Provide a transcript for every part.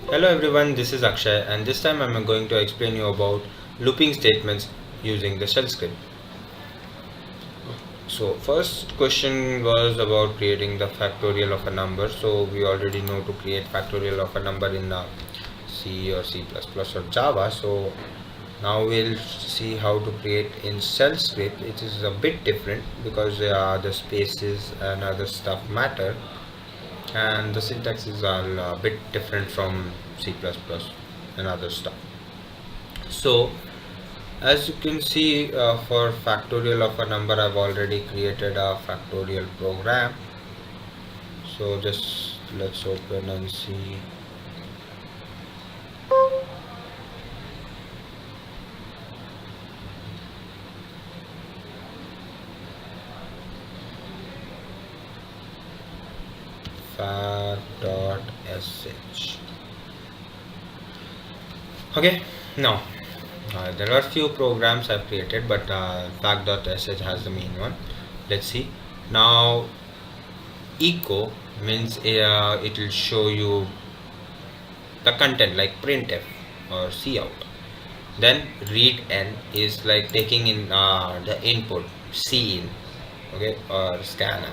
Hello everyone, this is Akshay and this time I'm going to explain you about looping statements using the shell script. So first question was about creating the factorial of a number. So we already know to create factorial of a number in C or C++ or Java. So now we'll see how to create in shell script. It is a bit different because the spaces and other stuff matter, and the syntax is all a bit different from C++ and other stuff. So as you can see, for factorial of a number I've already created a factorial program. So just let's open and see. Fact.sh. Okay, now there are few programs I've created, but fact.sh has the main one. Let's see. Now echo means it will show you the content like printf or cout. Then read n is like taking in the input c in, okay, or scanner.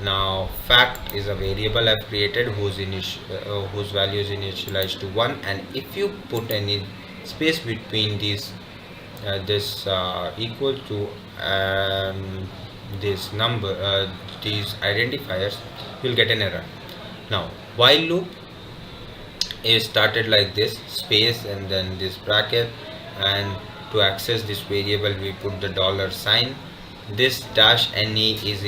Now fact is a variable I've created whose value is initialized to 1, and if you put any space between these this equal to this number, these identifiers, you'll get an error. Now while loop is started like this, space and then this bracket, and to access this variable we put the dollar sign. This dash ne is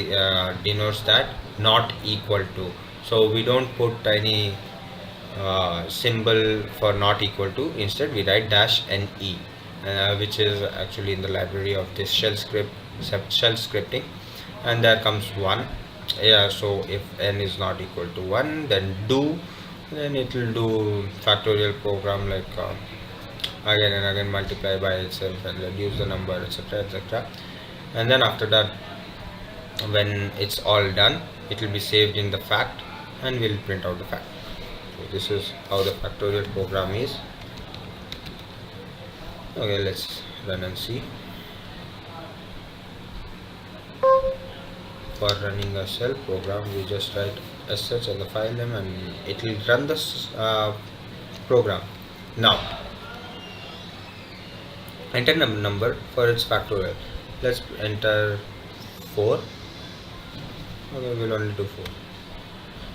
denotes that not equal to, so we don't put any symbol for not equal to. Instead we write dash ne, which is actually in the library of this shell scripting, and there comes 1. Yeah, so if n is not equal to 1, then it will do factorial program like again and again, multiply by itself and reduce the number, etc, etc. And then after that, when it's all done, it will be saved in the fact and we'll print out the fact. So this is how the factorial program is. Okay, let's run and see. For running a shell program, we just write sh on the file name and it will run this program. Now enter number for its factorial. Let's enter 4. Okay, we'll only do 4.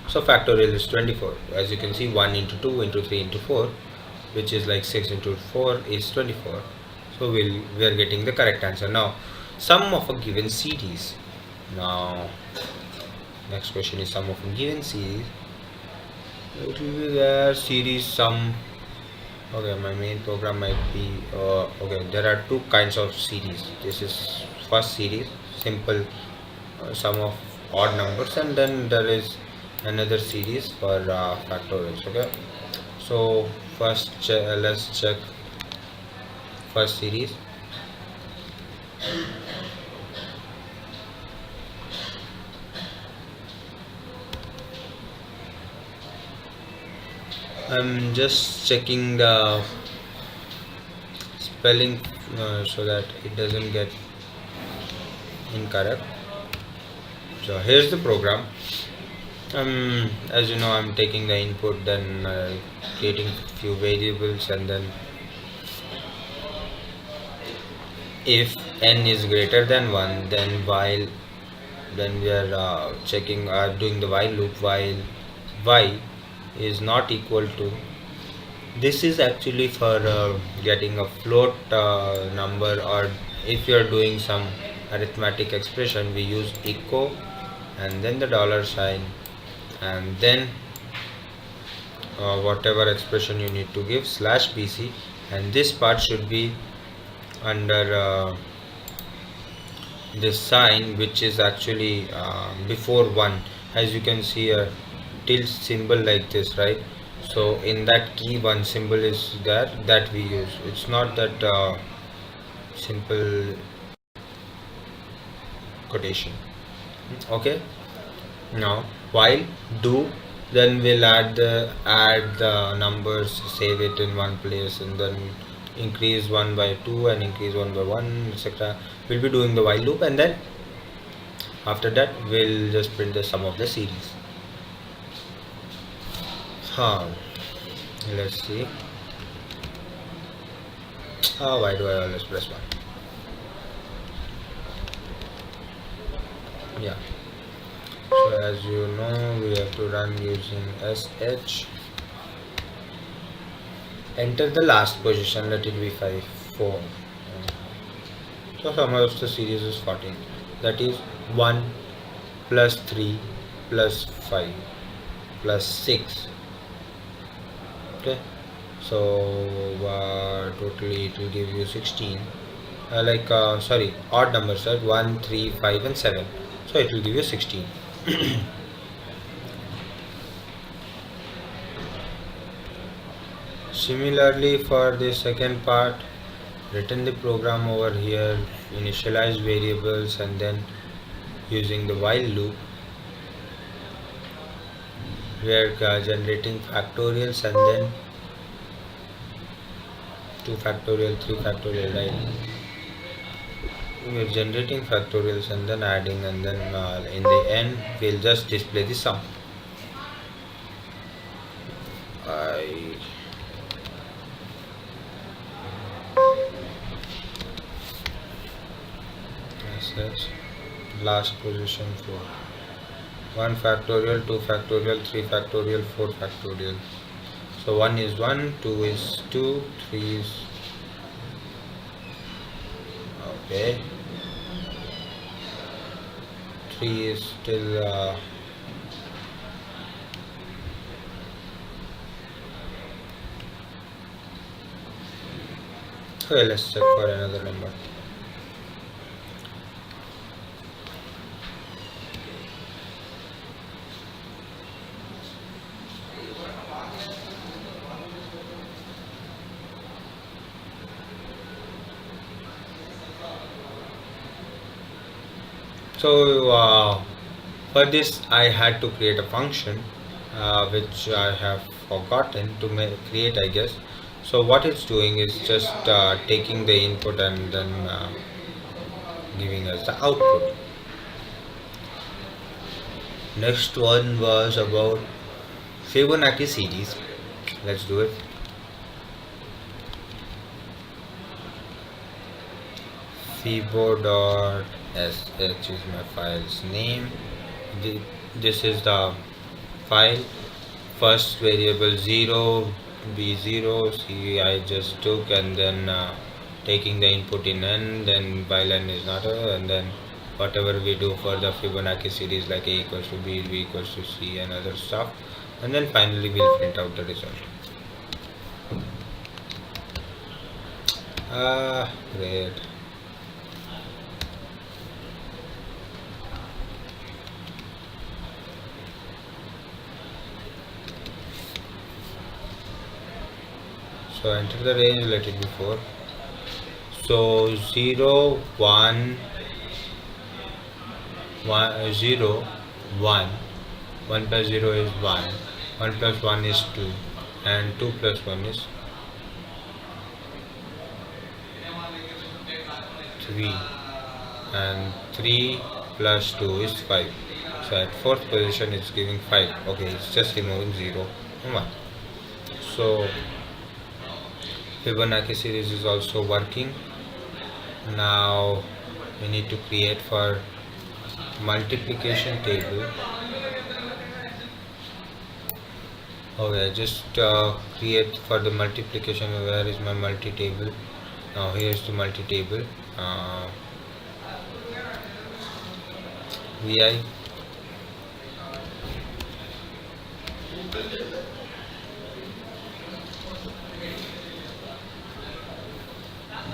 So factorial is 24. As you can see, 1 into 2 into 3 into 4, which is like 6 into 4 is 24. So we are getting the correct answer. Now sum of a given series. Now next question is sum of a given series. It will be there, series sum. Okay, my main program might be okay, there are two kinds of series. This is first series, simple sum of odd numbers, and then there is another series for factorials. Okay, so first let's check first series. I'm just checking the spelling so that it doesn't get incorrect. So here's the program. As you know, I'm taking the input, then creating few variables, and then if n is greater than 1, then we are checking doing the while loop while y is not equal to. This is actually for getting a float number, or if you are doing some arithmetic expression, we use echo and then the dollar sign, and then whatever expression you need to give /bc, and this part should be under this sign, which is actually before 1. As you can see a tilde symbol like this, right? So in that key, one symbol is there that we use. It's not that simple quotation. Okay, now while do Then we'll add the numbers, save it in one place, and then increase 1 by 2 and increase 1 by 1, etc. We'll be doing the while loop, and then after that we'll just print the sum of the series. Let's see. Why do I always press 1? Yeah. So as you know, we have to run using sh. Enter the last position, let it be 5, 4. So sum of the series is 14. That is 1 plus 3 plus 5 plus 6. Okay. So totally it will give you 16. Sorry, odd numbers, right? 1, 3, 5 and 7. So it will give you 16. Similarly, for the second part, written the program over here, initialize variables, and then using the while loop, we are generating factorials, and then 2 factorial, 3 factorial, right? We are generating factorials and then adding, and then in the end we'll just display the sum. Last position for 1 factorial, 2 factorial, 3 factorial, 4 factorial. So 1 is 1, 2 is 2, 3 is okay. 3 is still okay. Let's check for another number. So for this I had to create a function which I have forgotten to create, I guess. So what it's doing is just taking the input and then giving us the output. Next one was about Fibonacci series. Let's do it. Fibo.sh is my file's name. This is the file. First variable 0, b0, c I just took, and then taking the input in n, then while n is not a, and then whatever we do for the Fibonacci series like a equals to b, b equals to c, and other stuff, and then finally we'll print out the result. Great. So enter the range, let it be 4. So 0, 1, 0, 1, 1 plus 0 is 1, 1 plus 1 is 2, and 2 plus 1 is 3, and 3 plus 2 is 5. So at 4th position it's giving 5. Okay, it's just removing 0 and 1. So Fibonacci series is also working. Now we need to create for multiplication table. Okay, just create for the multiplication. Where is my multi table? Now here's the multi table. Vi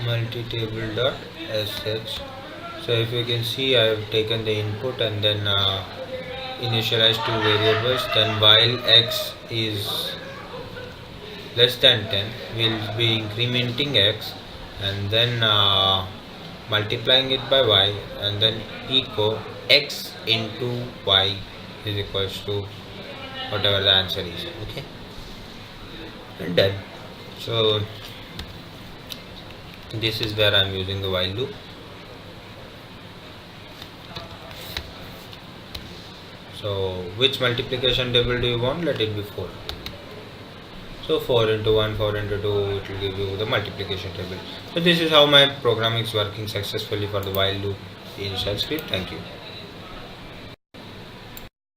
multi-table dot sh. So if you can see, I have taken the input and then initialized 2 variables. Then while x is less than 10, we'll be incrementing x and then multiplying it by y, and then echo x into y is equals to whatever the answer is. Okay, and done. So this is where I'm using the while loop. So which multiplication table do you want? Let it be 4. So 4 into 1, 4 into 2, it will give you the multiplication table. So this is how my program is working successfully for the while loop in shell script. Thank you.